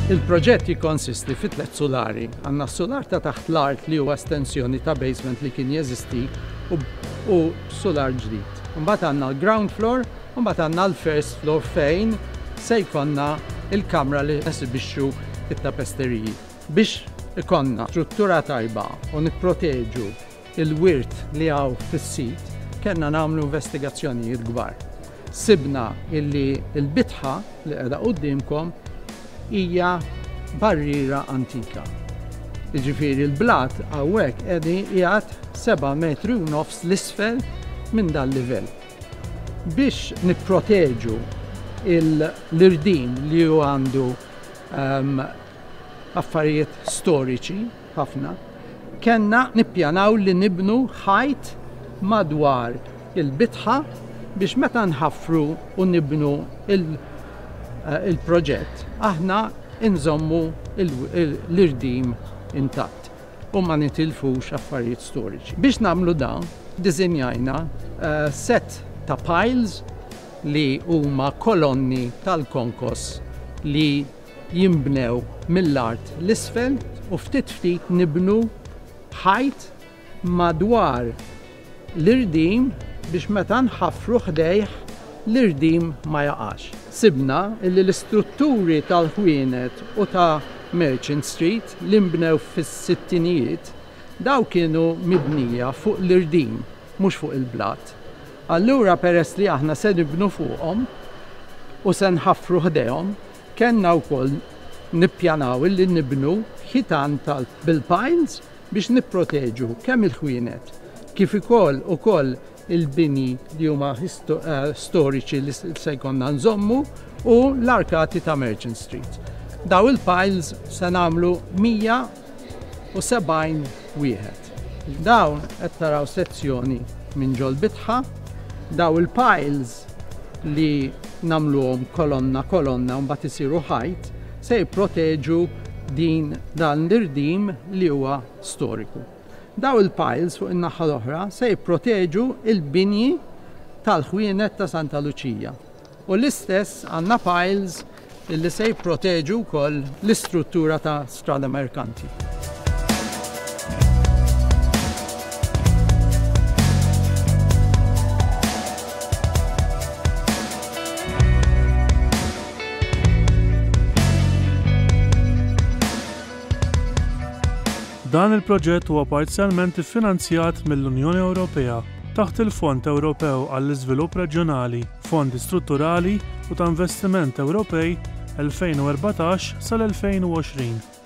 Il-proġett jikkonsisti fi 3 solari. Għandna solar ta' taħt l-art li huwa estensjoni ta' basement li kien jeżisti u solar ġdid. Mbagħad għandna l-ground floor, u mbagħad għandna l-first floor fejn se jkollna il-kamra li nesibixxu it-tapesteriji. Biex ikonna struttura tajba u nipproteġu il-wirt li hawn fis-sit, kellna nagħmlu investigazzjonijiet kbar. Sibna illi l-bitħa li qiegħda qudiemkom hija barriera antika. Jiġifieri l-blat hawnhekk qiegħed 7 metri u nofs l-isfel minn dan livell. Biex nipproteġu l-irdim li hu għandu affarijiet storiċi ħafna, kellna nippjanaw li nibnu ħajt madwar il-bitħa biex meta nħaffru u nibnu il-proġett, aħna inżommu l-irdim intatt u ma nitilfux affarijiet storiċi. Biex nagħmlu dan, diżinjajna set ta' piles li huma kolonni tal-konkos li jinbnew mill-art l-isfel u ftit nibnu ħajt madwar l-irdim biex meta nħaffru ħdejh l-irdim ma jaqax. Sibna li l-istrutturi tal-ħwienet u ta' Merchant Street li nbnew fis-sittinijiet daw kienu mibnija fuq l-irdim, mhux fuq il-blat. Allura peress li aħna se nibnu fuqhom u se nħaffru ħdejhom, kellna wkoll nippjanaw li nibnu ħitan bil-piles biex nipproteġu kemm il-ħwienet kif ukoll il-bini li huma storiċi li se jkollna nżommu u l-arkati ta' Merchant Street. Daw il-piles se nagħmlu 170 wieħed. Dawn qed taraw sezzjoni minn ġol bitħa, daw il-piles li nagħmluhom kolonna u mbagħad isiru ħajt se jipproteġu dan l-irdim li huwa storiku. Daw il-piles fuq in-naħa l-oħra se jipproteġu il-binji tal-ħwienet ta' Santa Luċija. U l-istess għandna piles illi se jipproteġu wkoll l-istruttura ta' Strada Merkanti. Dan il-proġett huwa parzjalment iffinanzjat mill-Unjoni Ewropea taħt il-Fond Ewropew għall-Iżvilupp Reġjonali, Fondi Strutturali u ta' Investiment Ewropej 2014 sal-2020.